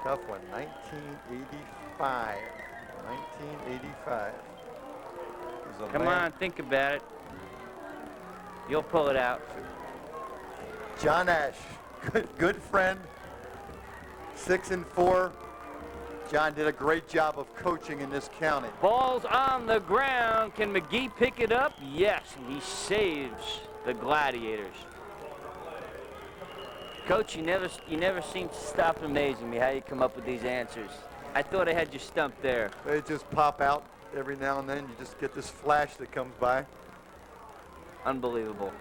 Tough one. 1985. 1985. Come on, think about it. You'll pull it out. John Ash, good friend. 6-4. John did a great job of coaching in this county. Ball's on the ground. Can McGee pick it up? Yes, and he saves the Gladiators. Coach, you never seem to stop amazing me how you come up with these answers. I thought I had you stumped there. They just pop out every now and then. You just get this flash that comes by. Unbelievable.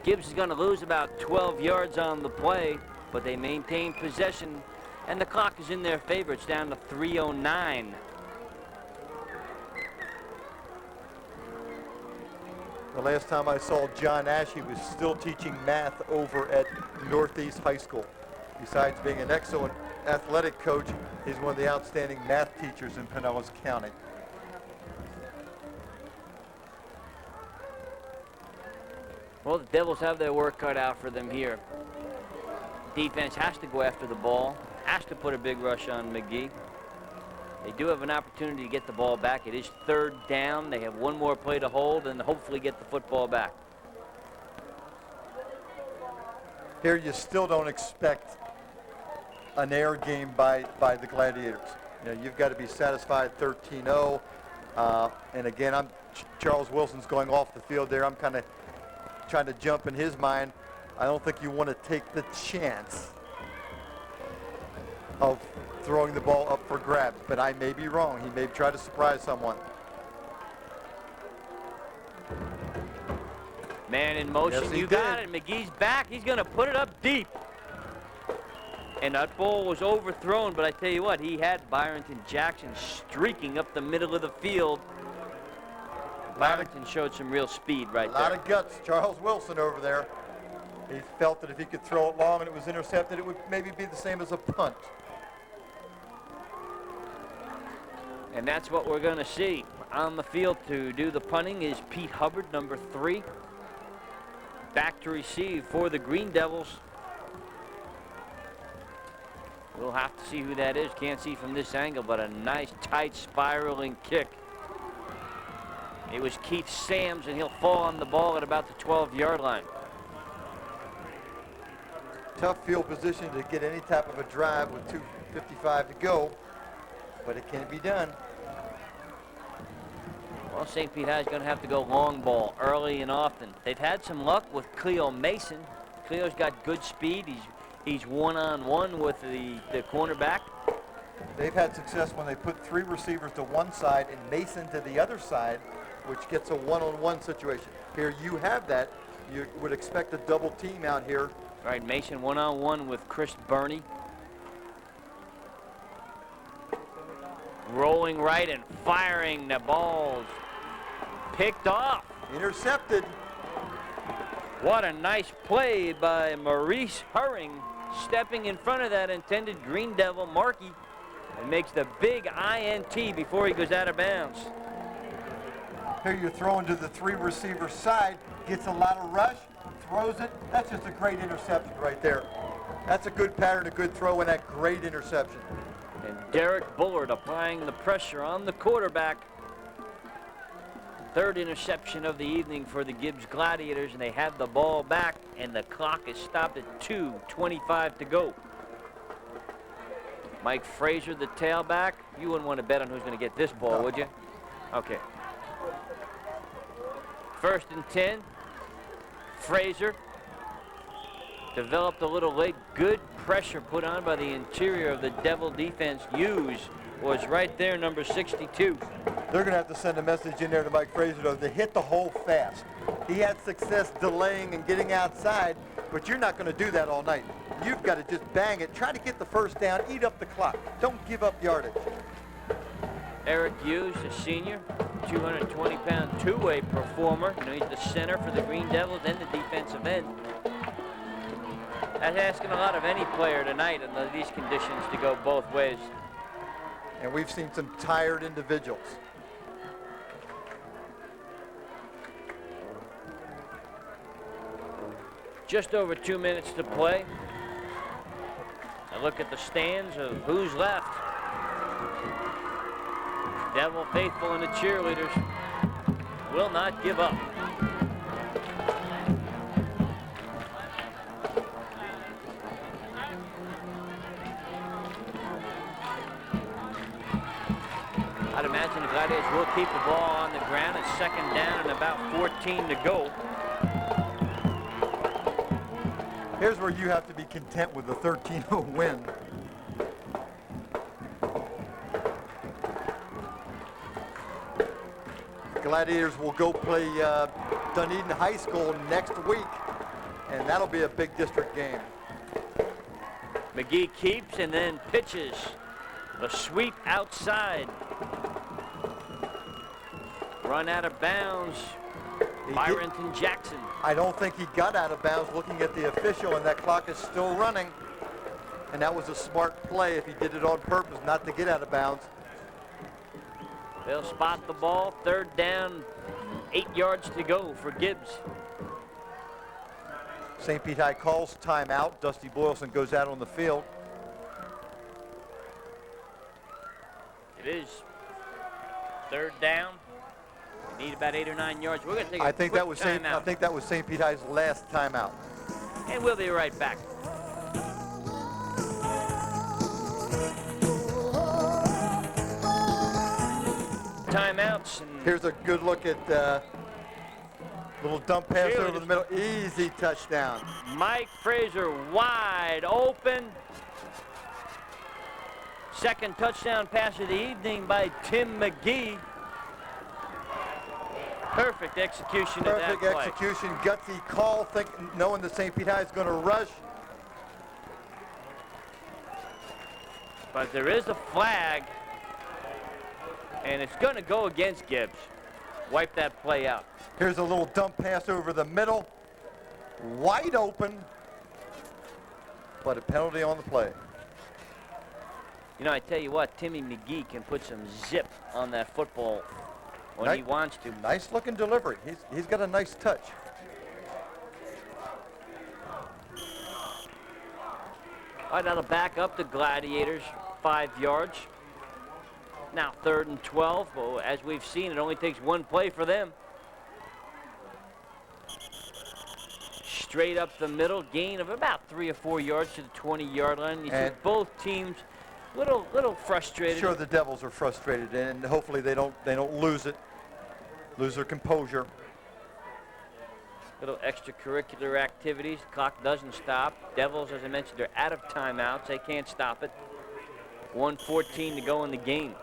Gibbs is going to lose about 12 yards on the play, but they maintain possession, and the clock is in their favor. It's down to 3:09. The last time I saw John Ash, he was still teaching math over at Northeast High School. Besides being an excellent athletic coach, he's one of the outstanding math teachers in Pinellas County. Well, the Devils have their work cut out for them here. Defense has to go after the ball, has to put a big rush on McGee. They do have an opportunity to get the ball back. It is 3rd down. They have one more play to hold and hopefully get the football back. Here you still don't expect an air game by the Gladiators. You know, you've got to be satisfied 13-0. And again, Charles Wilson's going off the field there. I'm kind of trying to jump in his mind. I don't think you want to take the chance of throwing the ball up for grabs, but I may be wrong. He may try to surprise someone. Man in motion, Yes, you got it. McGee's back. He's going to put it up deep. And that ball was overthrown, but I tell you what, he had Byronton Jackson streaking up the middle of the field. Byronton showed some real speed right there. A lot of guts. Charles Wilson over there. He felt that if he could throw it long and it was intercepted, it would maybe be the same as a punt. And that's what we're going to see. On the field to do the punting is Pete Hubbard, number 3. Back to receive for the Green Devils. We'll have to see who that is. Can't see from this angle, but a nice, tight, spiraling kick. It was Keith Sams, and he'll fall on the ball at about the 12-yard line. Tough field position to get any type of a drive with 2:55 to go, but it can be done. Well, St. Pete High is going to have to go long ball early and often. They've had some luck with Cleo Mason. Cleo's got good speed. He's one-on-one with the cornerback. They've had success when they put 3 receivers to one side and Mason to the other side, which gets a one-on-one situation. Here you have that. You would expect a double team out here. All right, Mason one-on-one with Chris Burney. Rolling right and firing. The ball's picked off. Intercepted. What a nice play by Maurice Herring, stepping in front of that intended Green Devil, Markey, and makes the big INT before he goes out of bounds. Here you're throwing to the 3 receiver side, gets a lot of rush, throws it. That's just a great interception right there. That's a good pattern, a good throw, and that great interception. And Derek Bullard applying the pressure on the quarterback. 3rd interception of the evening for the Gibbs Gladiators, and they have the ball back, and the clock is stopped at 2:25 to go. Mike Frazier, the tailback. You wouldn't want to bet on who's going to get this ball, would you? Okay. 1st and 10. Frazier developed a little late. Good pressure put on by the interior of the Devil defense. Hughes was right there, number 62. They're going to have to send a message in there to Mike Frazier, though, to hit the hole fast. He had success delaying and getting outside, but you're not going to do that all night. You've got to just bang it. Try to get the 1st down. Eat up the clock. Don't give up yardage. Eric Hughes, a senior, 220-pound two-way performer. You know, he's the center for the Green Devils and the defensive end. That's asking a lot of any player tonight under these conditions to go both ways. And we've seen some tired individuals. Just over 2 minutes to play. look at the stands of who's left. Devil faithful and the cheerleaders will not give up. I'd imagine the Gladiators will keep the ball on the ground. It's second down and about 14 to go. Here's where you have to be content with the 13-0 win. Gladiators will go play Dunedin High School next week, and that'll be a big district game. McGee keeps and then pitches. A sweep outside. Run out of bounds. Byronton Jackson. I don't think he got out of bounds looking at the official, and that clock is still running. And that was a smart play if he did it on purpose, not to get out of bounds. They'll spot the ball. Third down, 8 yards to go for Gibbs. St. Pete High calls timeout. Dusty Boylston goes out on the field. It is third down. We need about 8 or 9 yards. We're going to take a I think that was timeout. I think that was St. Pete High's last timeout. And we'll be right back. Timeouts. And Here's a good look at little dump pass Really over the middle. Easy touchdown. Mike Fraser wide open. Second touchdown pass of the evening by Tim McGee. Perfect execution of that Perfect play. execution, gutsy call, knowing that St. Pete High is going to rush. But there is a flag, and it's going to go against Gibbs. Wipe that play out. Here's a little dump pass over the middle. Wide open, but a penalty on the play. You know, I tell you what, Timmy McGee can put some zip on that football when he wants to. Nice looking delivery. He's got a nice touch. All right, that'll back up the Gladiators 5 yards. Now 3rd and 12. Well, as we've seen, it only takes one play for them. Straight up the middle, gain of about 3 or 4 yards to the 20-yard line. You see both teams little frustrated. Sure, the Devils are frustrated, and hopefully they don't lose their composure. Little extracurricular activities. The clock doesn't stop. Devils, as I mentioned, they're out of timeouts. They can't stop it. 1:14 to go in the game.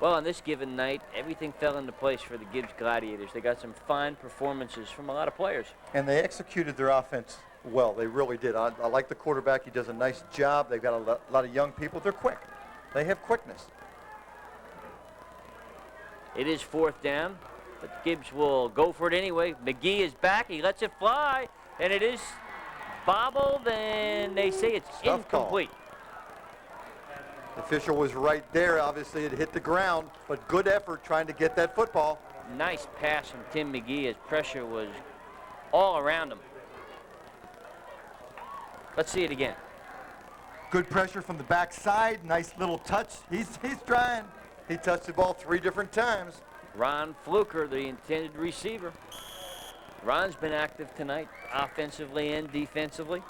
Well, on this given night, everything fell into place for the Gibbs Gladiators. They got some fine performances from a lot of players. And they executed their offense well. They really did. I like the quarterback. He does a nice job. They've got a lot of young people. They're quick. They have quickness. It is 4th down, but Gibbs will go for it anyway. McGee is back. He lets it fly, and it is bobbled, and they say it's incomplete. The official was right there. Obviously, it hit the ground, but good effort trying to get that football. Nice pass from Tim McGee as pressure was all around him. Let's see it again. Good pressure from the backside. Nice little touch. He's trying. He touched the ball 3 different times. Ron Fluker, the intended receiver. Ron's been active tonight, offensively and defensively.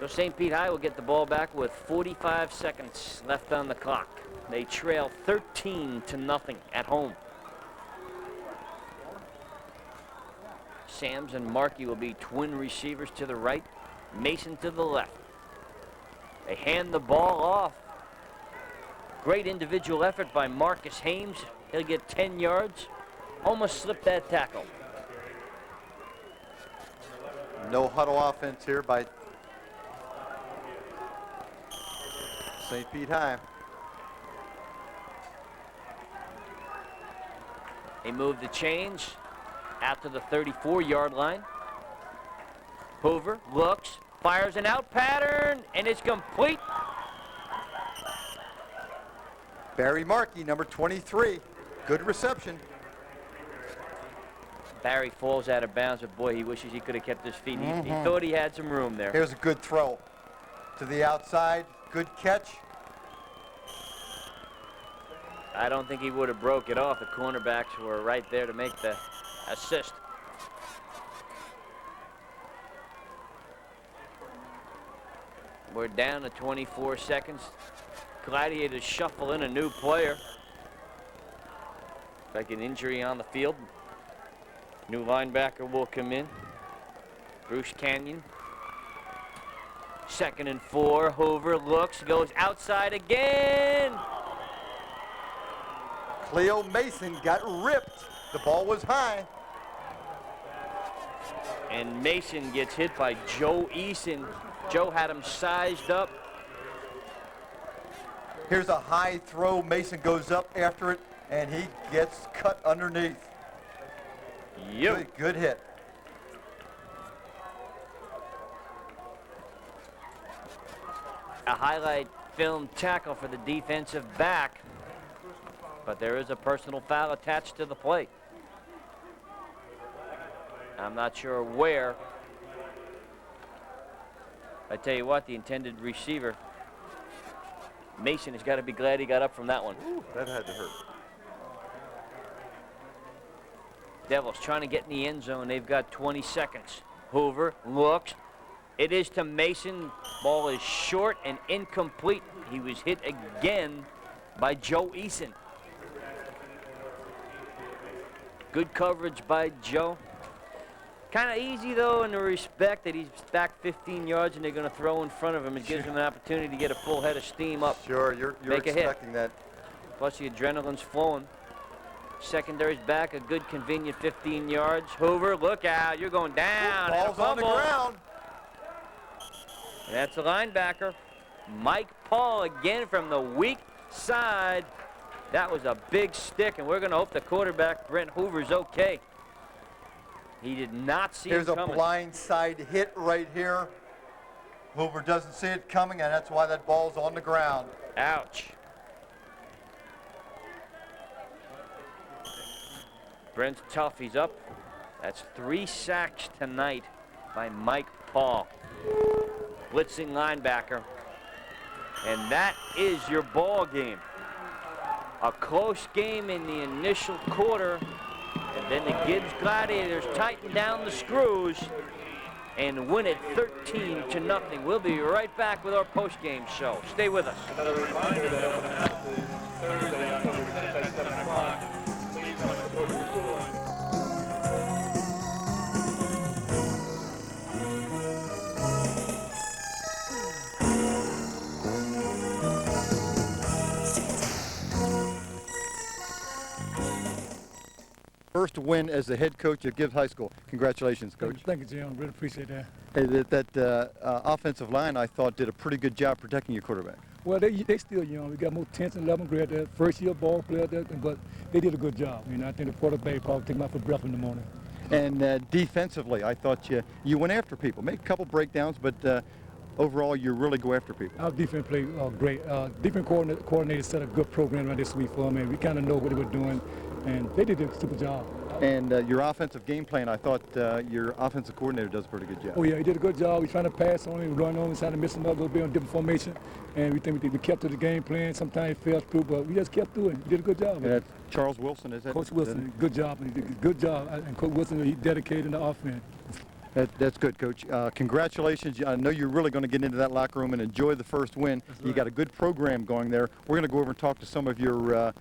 So St. Pete High will get the ball back with 45 seconds left on the clock. They trail 13-0 at home. Sams and Markey will be twin receivers to the right, Mason to the left. They hand the ball off. Great individual effort by Marcus Hames. He'll get 10 yards. Almost slipped that tackle. No huddle offense here by St. Pete High. They move the chains out to the 34-yard line. Hoover looks, fires an out pattern, and it's complete. Barry Markey, number 23. Good reception. Barry falls out of bounds, but boy, he wishes he could have kept his feet. He thought he had some room there. Here's a good throw to the outside. Good catch. I don't think he would have broke it off. The cornerbacks were right there to make the assist. We're down to 24 seconds. Gladiators shuffle in a new player. Like an injury on the field. New linebacker will come in. Bruce Canyon. 2nd and 4. Hoover looks, goes outside again. Cleo Mason got ripped. The ball was high. And Mason gets hit by Joe Eason. Joe had him sized up. Here's a high throw. Mason goes up after it, and he gets cut underneath. Yep. Good hit. A highlight film tackle for the defensive back. But there is a personal foul attached to the play. I'm not sure where. I tell you what, the intended receiver, Mason, has got to be glad he got up from that one. Ooh, that had to hurt. Devils trying to get in the end zone. They've got 20 seconds. Hoover looks. It is to Mason. Ball is short and incomplete. He was hit again by Joe Eason. Good coverage by Joe. Kind of easy, though, in the respect that he's back 15 yards and they're going to throw in front of him. It gives him an opportunity to get a full head of steam up. Sure, you're expecting that. Plus, the adrenaline's flowing. Secondary's back, a good, convenient 15 yards. Hoover, look out. You're going down. Ball's on the ground. And that's the linebacker. Mike Paul again from the weak side. That was a big stick, and we're going to hope the quarterback, Brent Hoover's okay. He did not see it coming. Here's a blind side hit right here. Hoover doesn't see it coming, and that's why that ball's on the ground. Ouch. Brent's tough. He's up. That's 3 sacks tonight by Mike Paul. Blitzing linebacker. And that is your ball game. A close game in the initial quarter. And then the Gibbs Gladiators tighten down the screws and win it 13-0. We'll be right back with our post-game show. Stay with us. Another reminder that on Thursday, October 10th at 7 o'clock, please come to the school. First win as the head coach of Gibbs High School. Congratulations, Coach. Thank you, Jim. Really appreciate that. Hey, that offensive line, I thought, did a pretty good job protecting your quarterback. Well, they still young. We got more 10th and 11th grade there, first-year ball player there, but they did a good job. You know, I think the quarterback probably take them out for breath in the morning. And defensively, I thought you went after people. Made a couple breakdowns, but overall, you really go after people. Our defense played great. Defense coordinator set a good program right this week for them, and we kind of know what they were doing, and they did a super job. And your offensive game plan, I thought your offensive coordinator does a pretty good job. Oh, yeah, he did a good job. We're trying to pass on him, run on him, trying to miss him up a little bit on different formation. And we think we kept to the game plan. Sometimes it fell through, but we just kept doing it. He did a good job. And Charles Wilson, is that? Coach Wilson, good job. He did a good job. And Coach Wilson, he dedicated in the offense. That's good, Coach. Congratulations. I know you're really going to get into that locker room and enjoy the first win. That's You right. got a good program going there. We're going to go over and talk to some of your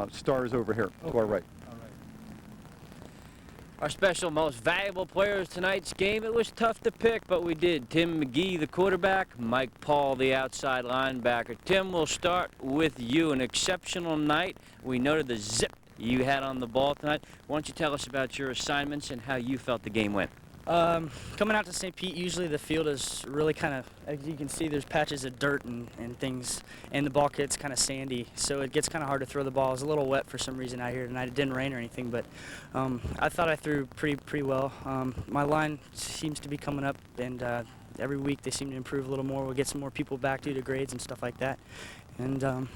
stars over here. Okay. To our right. Our special most valuable players tonight's game. It was tough to pick, but we did. Tim McGee, the quarterback. Mike Paul, the outside linebacker. Tim, we'll start with you. An exceptional night. We noted the zip you had on the ball tonight. Why don't you tell us about your assignments and how you felt the game went? Coming out to St. Pete, usually the field is really kind of, as you can see, there's patches of dirt and things, and the ball gets kind of sandy, so it gets kind of hard to throw the ball. It was a little wet for some reason out here tonight. It didn't rain or anything, but I thought I threw pretty well. My line seems to be coming up, and every week they seem to improve a little more. We'll get some more people back due to grades and stuff like that, and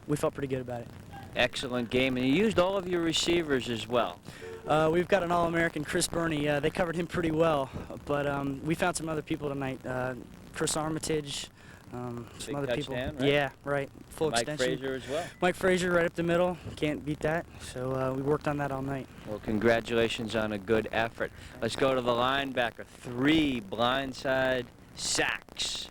we felt pretty good about it. Excellent game, and you used all of your receivers as well. We've got an All-American, Chris Burney. They covered him pretty well, but we found some other people tonight. Chris Armitage, some Big other people. touchdown, right? Yeah, right. Full Mike extension. Frazier as well. Mike Frazier right up the middle. Can't beat that. So we worked on that all night. Well, congratulations on a good effort. Let's go to the linebacker. 3 blindside sacks.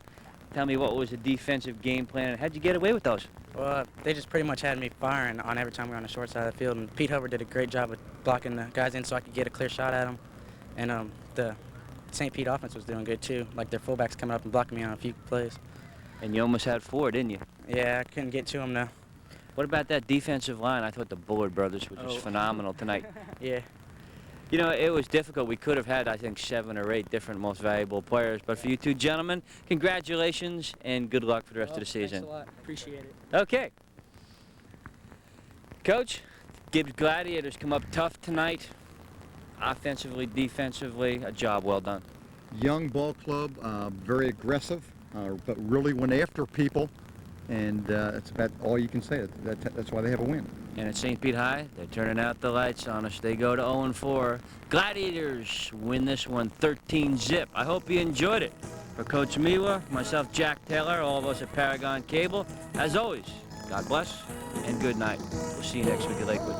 Tell me, what was the defensive game plan, and how'd you get away with those? Well, they just pretty much had me firing on every time we were on the short side of the field, and Pete Hubbard did a great job of blocking the guys in so I could get a clear shot at them. And the St. Pete offense was doing good too, like their fullbacks coming up and blocking me on a few plays. And you almost had 4, didn't you? Yeah, I couldn't get to them though. What about that defensive line? I thought the Bullard brothers were just phenomenal tonight. Yeah. You know, it was difficult. We could have had, I think, 7 or 8 different most valuable players. But for you two gentlemen, congratulations and good luck for the rest of the season. Thanks a lot. Appreciate it. Okay. Coach, Gibbs Gladiators come up tough tonight. Offensively, defensively, a job well done. Young ball club, very aggressive, but really went after people, and that's about all you can say. That's why they have a win. And at St. Pete High, they're turning out the lights on us. They go to 0-4. Gladiators win this one 13-zip. I hope you enjoyed it. For Coach Miwa, myself, Jack Taylor, all of us at Paragon Cable, as always, God bless and good night. We'll see you next week at Lakewood.